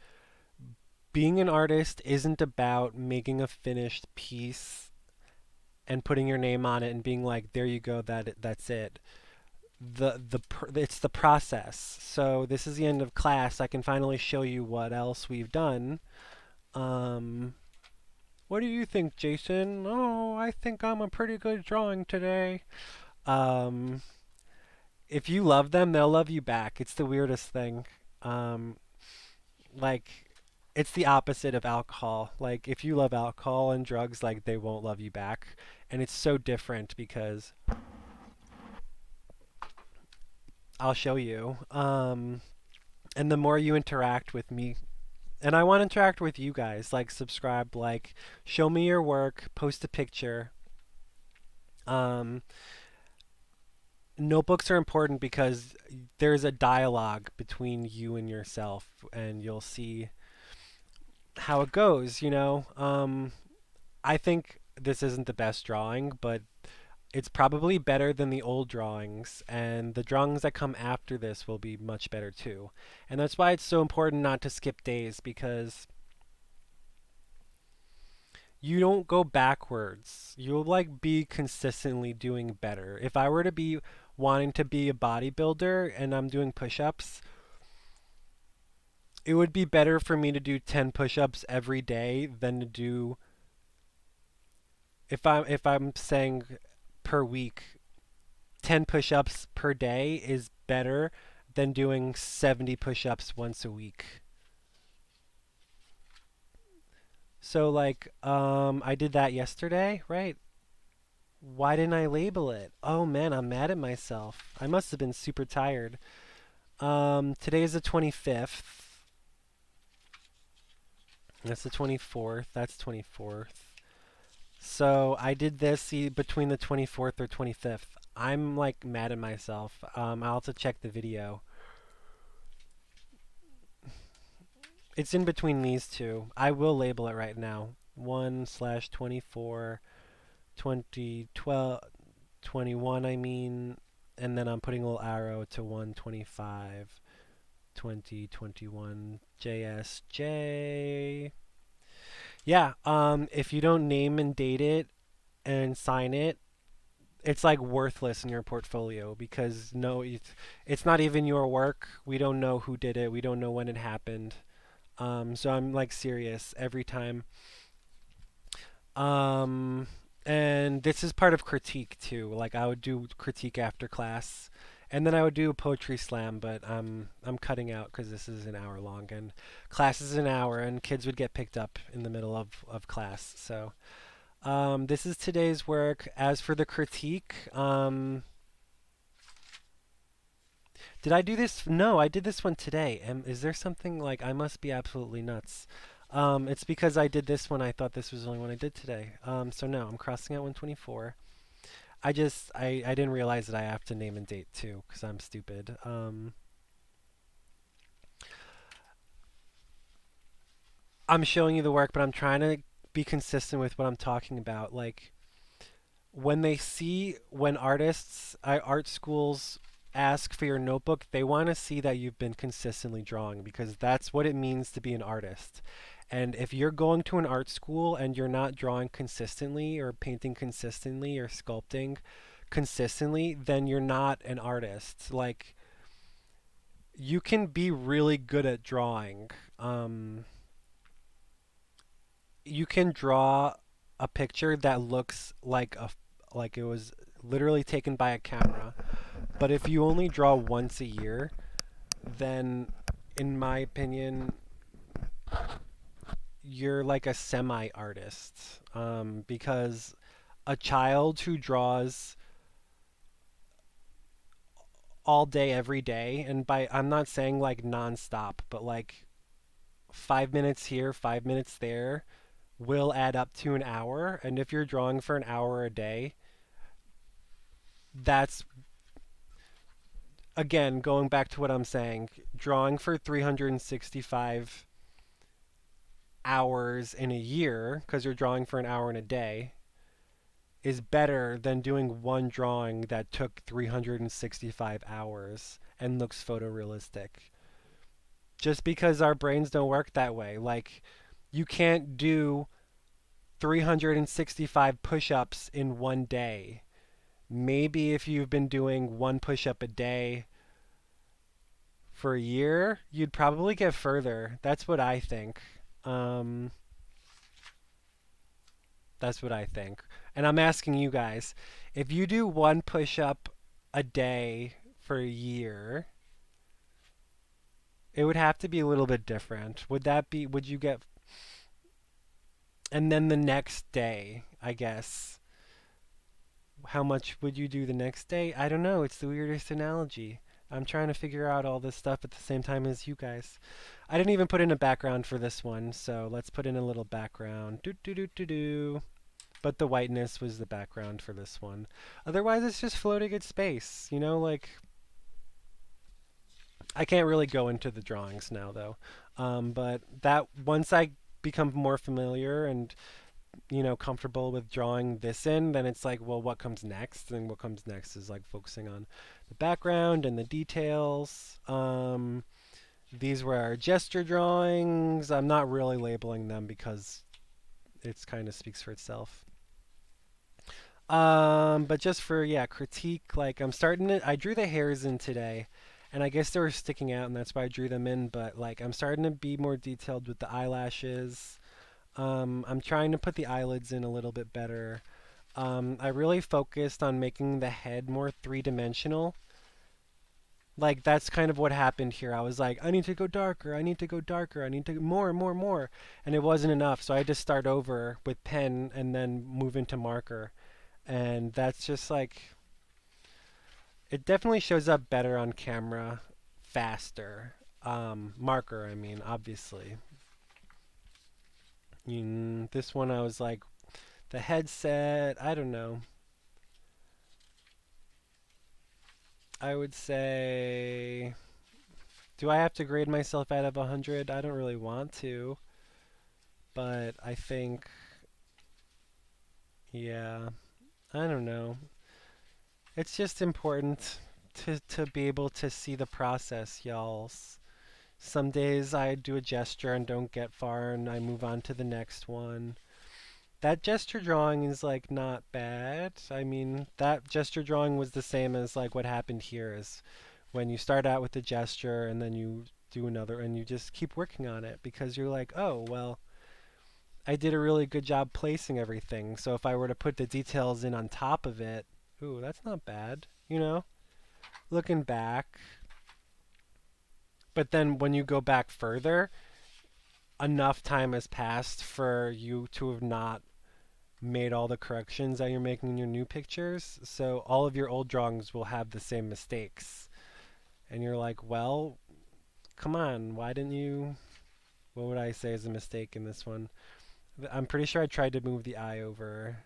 being an artist isn't about making a finished piece and putting your name on it and being like, there you go, that's it. it's the process. So this is the end of class. I can finally show you what else we've done. Um, what do you think, Jason? Oh, I think I'm a pretty good drawing today. Um, if you love them, they'll love you back. It's the weirdest thing. Um, like it's the opposite of alcohol. Like if you love alcohol and drugs, like they won't love you back. And it's so different because I'll show you. And the more you interact with me, and I want to interact with you guys, like subscribe, like show me your work, post a picture. Um, Notebooks are important because there's a dialogue between you and yourself, and you'll see how it goes, you know? I think this isn't the best drawing, but it's probably better than the old drawings, and the drawings that come after this will be much better too. And that's why it's so important not to skip days because you don't go backwards. You'll like be consistently doing better. If I were to be wanting to be a bodybuilder and I'm doing push-ups, it would be better for me to do 10 push-ups every day than to do if I'm saying per week 10 push-ups per day is better than doing 70 push-ups once a week. So like I did that yesterday, right? Why didn't I label it? Oh man, I'm mad at myself. I must have been super tired. Today is the 25th. That's the 24th. That's 24th. So I did this between the 24th or 25th. I'm like mad at myself. I'll have to check the video. It's in between these two. I will label it right now. 1/24, 2012, 21, I mean, and then I'm putting a little arrow to 125, 2021, JSJ. Yeah, if you don't name and date it and sign it, it's like worthless in your portfolio because no, it's not even your work. We don't know who did it. We don't know when it happened. So I'm like serious every time. Um, and this is part of critique too. Like I would do critique after class, and then I would do a poetry slam. But I'm cutting out because this is an hour long, and class is an hour, and kids would get picked up in the middle of class. So this is today's work. As for the critique, did I do this? No, I did this one today. Is there something like I must be absolutely nuts? It's because I did this one. I thought this was the only one I did today. So no, I'm crossing out 124. I didn't realize that I have to name and date too because I'm stupid. I'm showing you the work, but I'm trying to be consistent with what I'm talking about. Like when artists, art schools ask for your notebook, they want to see that you've been consistently drawing because that's what it means to be an artist. And if you're going to an art school and you're not drawing consistently or painting consistently or sculpting consistently, then you're not an artist. Like you can be really good at drawing. Um, you can draw a picture that looks like it was literally taken by a camera. But if you only draw once a year, then in my opinion, you're like a semi-artist. Because a child who draws all day, every day, and by I'm not saying like nonstop, but like 5 minutes here, 5 minutes there, will add up to an hour. And if you're drawing for an hour a day, that's again going back to what I'm saying. Drawing for 365 hours in a year, because you're drawing for an hour in a day, is better than doing one drawing that took 365 hours and looks photorealistic. Just because our brains don't work that way. Like, you can't do 365 push ups in one day. Maybe if you've been doing one push up a day for a year, you'd probably get further. That's what I think. Um, that's what I think. And I'm asking you guys, if you do one push up a day for a year, it would have to be a little bit different. Would you get, and then the next day, I guess, how much would you do the next day? I don't know. It's the weirdest analogy. I'm trying to figure out all this stuff at the same time as you guys. I didn't even put in a background for this one, so let's put in a little background. Do do do do do. But the whiteness was the background for this one. Otherwise, it's just floating in space. Like I can't really go into the drawings now though. But that once I become more familiar and comfortable with drawing this in, then it's like, well, what comes next? And what comes next is like focusing on the background and the details. These were our gesture drawings. I'm not really labeling them because it's kind of speaks for itself. But just for critique, like I drew the hairs in today, and I guess they were sticking out, and that's why I drew them in. But like I'm starting to be more detailed with the eyelashes. I'm trying to put the eyelids in a little bit better. I really focused on making the head more three-dimensional. Like that's kind of what happened here. I was like, I need to go darker, I need to go darker, I need to more, more, more. And it wasn't enough, so I had to start over with pen and then move into marker. And that's just like, it definitely shows up better on camera faster. Marker, I mean, obviously. This one I was like, the headset, I don't know. I would say, do I have to grade myself out of 100? I don't really want to, but I think, yeah, I don't know. It's just important to be able to see the process, y'all. Some days I do a gesture and don't get far and I move on to the next one. That gesture drawing is like not bad. I mean, that gesture drawing was the same as like what happened here is when you start out with the gesture and then you do another and you just keep working on it because you're like, "Oh, well, I did a really good job placing everything. So if I were to put the details in on top of it, ooh, that's not bad, looking back." But then when you go back further, enough time has passed for you to have not made all the corrections that you're making in your new pictures. So all of your old drawings will have the same mistakes. And you're like, well, come on, why didn't you? What would I say is a mistake in this one? I'm pretty sure I tried to move the eye over.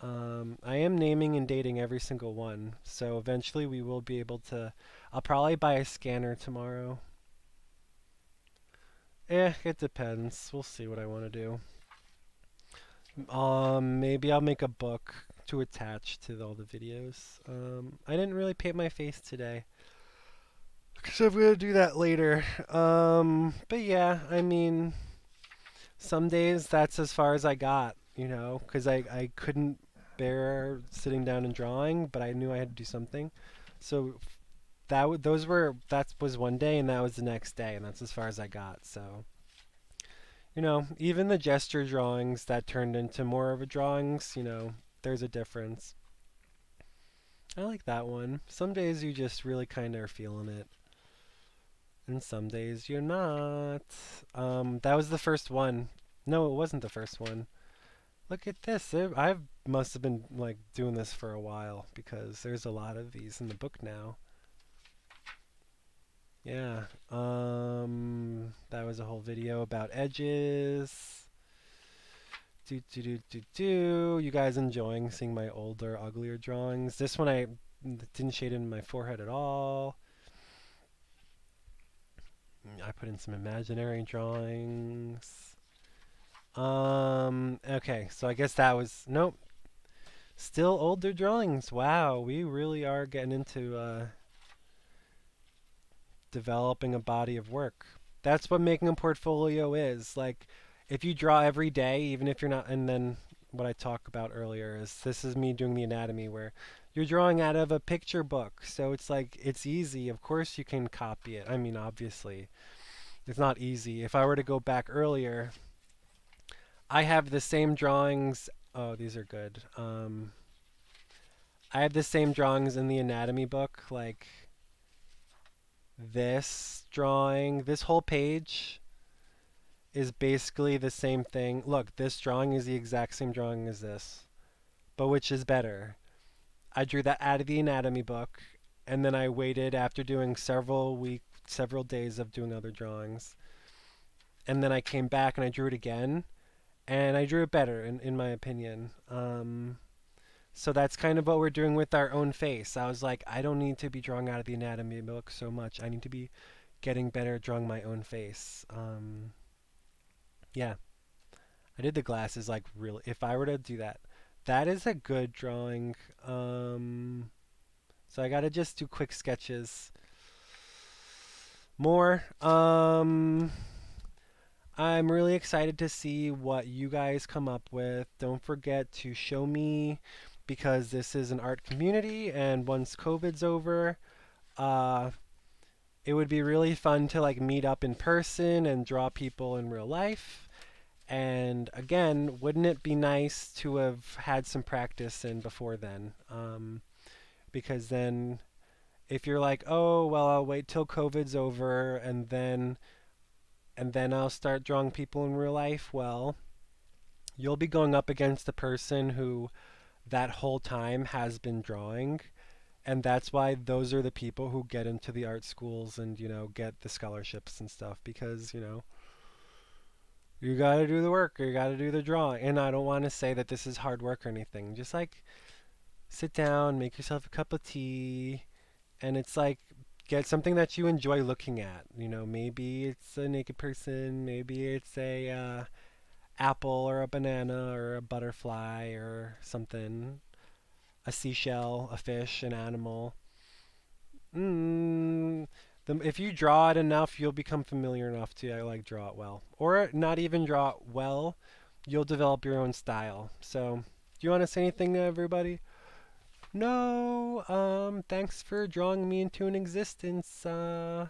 I am naming and dating every single one, so eventually we will be able to. I'll probably buy a scanner tomorrow. It depends. We'll see what I want to do. Maybe I'll make a book to attach to all the videos. I didn't really paint my face today, so I'm gonna do that later. But yeah, I mean, some days that's as far as I got, because I couldn't bear sitting down and drawing, but I knew I had to do something. So that was one day, and that was the next day, and that's as far as I got. So. Even the gesture drawings that turned into more of a drawings, there's a difference. I like that one. Some days you just really kind of are feeling it, and some days you're not. That was the first one. No, it wasn't the first one. Look at this. I must have been like doing this for a while because there's a lot of these in the book now. Yeah. That was a whole video about edges. Do do do do do. You guys enjoying seeing my older, uglier drawings? This one I didn't shade in my forehead at all. I put in some imaginary drawings. Okay, so I guess that was nope. Still older drawings. Wow, we really are getting into developing a body of work. That's what making a portfolio is. Like, if you draw every day, even if you're not, and then what I talked about earlier. Is this is me doing the anatomy where you're drawing out of a picture book, so it's like it's easy. Of course, you can copy it. I mean, obviously, it's not easy. If I were to go back earlier, I have the same drawings. Oh, these are good. I have the same drawings in the anatomy book, like this drawing, this whole page is basically the same thing. Look, this drawing is the exact same drawing as this, but which is better? I drew that out of the anatomy book, and then I waited after doing several days of doing other drawings, and then I came back and I drew it again, and I drew it better, in my opinion. So that's kind of what we're doing with our own face. I was like, I don't need to be drawing out of the anatomy book so much. I need to be getting better at drawing my own face. Yeah, I did the glasses like really. If I were to do that, that is a good drawing. So I gotta just do quick sketches. More. I'm really excited to see what you guys come up with. Don't forget to show me because this is an art community, and once COVID's over, uh, it would be really fun to like meet up in person and draw people in real life. And again, wouldn't it be nice to have had some practice in before then? Because then, if you're like, oh well, I'll wait till COVID's over and then I'll start drawing people in real life. Well, you'll be going up against a person who that whole time has been drawing, and that's why those are the people who get into the art schools and get the scholarships and stuff because you got to do the work, you got to do the drawing. And I don't want to say that this is hard work or anything. Just like sit down, make yourself a cup of tea, and it's like get something that you enjoy looking at. Maybe it's a naked person, maybe it's a apple or a banana or a butterfly or something, a seashell, a fish, an animal. Mm, if you draw it enough, you'll become familiar enough to like draw it well, or not even draw it well. You'll develop your own style. So, do you want to say anything to everybody? No. Thanks for drawing me into an existence. I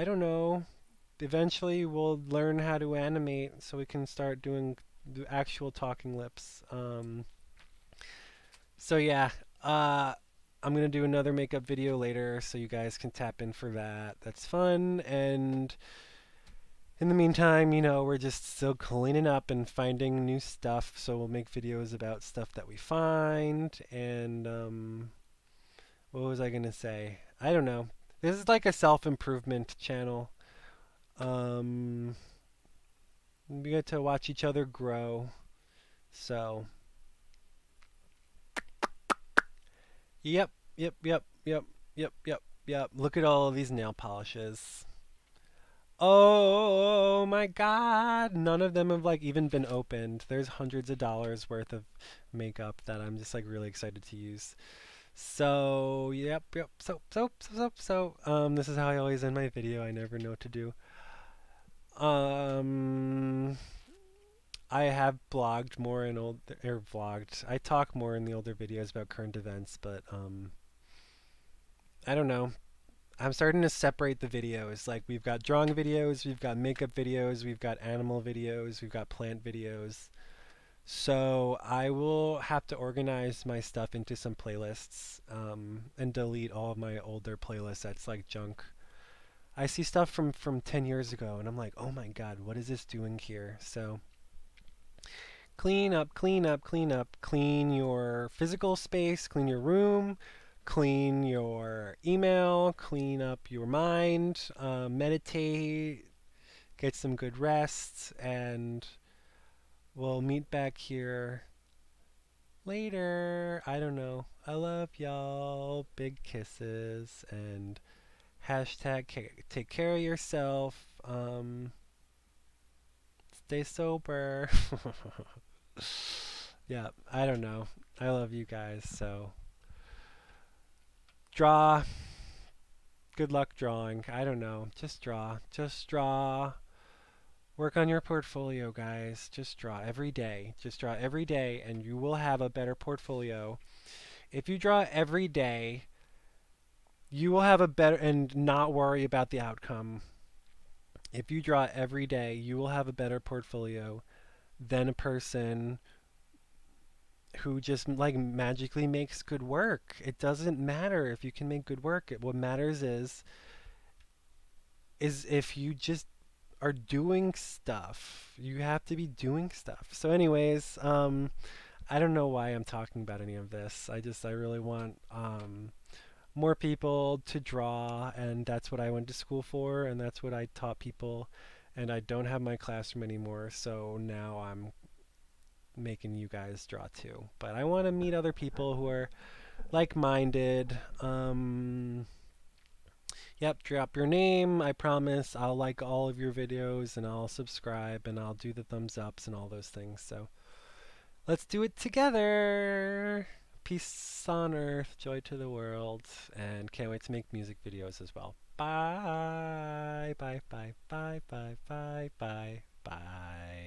don't know. Eventually, we'll learn how to animate so we can start doing the actual talking lips. So yeah, uh, I'm gonna do another makeup video later, so you guys can tap in for that. That's fun. And in the meantime, we're just still cleaning up and finding new stuff. So we'll make videos about stuff that we find. And what was I gonna say? I don't know. This is like a self-improvement channel. Um, we get to watch each other grow. So, yep, yep, yep, yep, yep, yep, yep. Look at all of these nail polishes. Oh my God! None of them have like even been opened. There's hundreds of dollars worth of makeup that I'm just like really excited to use. So, yep, yep. This is how I always end my video. I never know what to do. Um, I have blogged more in old or vlogged. I talk more in the older videos about current events, but I don't know. I'm starting to separate the videos. Like we've got drawing videos, we've got makeup videos, we've got animal videos, we've got plant videos. So I will have to organize my stuff into some playlists and delete all of my older playlists that's like junk. I see stuff from 10 years ago and I'm like, oh my God, what is this doing here? So clean up, clean up, clean up, clean your physical space, clean your room, clean your email, clean up your mind, meditate, get some good rest, and we'll meet back here later. I don't know. I love y'all. Big kisses and hashtag take care of yourself. Stay sober. Yeah, I don't know. I love you guys. So draw. Good luck drawing. I don't know. Just draw. Just draw. Work on your portfolio, guys. Just draw every day. Just draw every day, and you will have a better portfolio. If you draw every day, you will have a better and not worry about the outcome. If you draw every day, you will have a better portfolio than a person who just like magically makes good work. It doesn't matter if you can make good work. What matters is if you just are doing stuff. You have to be doing stuff. So anyways, I don't know why I'm talking about any of this. I really want more people to draw, and that's what I went to school for, and that's what I taught people. And I don't have my classroom anymore, so now I'm making you guys draw too. But I want to meet other people who are like-minded. Yep, drop your name. I promise I'll like all of your videos and I'll subscribe and I'll do the thumbs ups and all those things. So let's do it together. Peace on earth, joy to the world, and can't wait to make music videos as well. Bye, bye, bye, bye, bye, bye, bye, bye.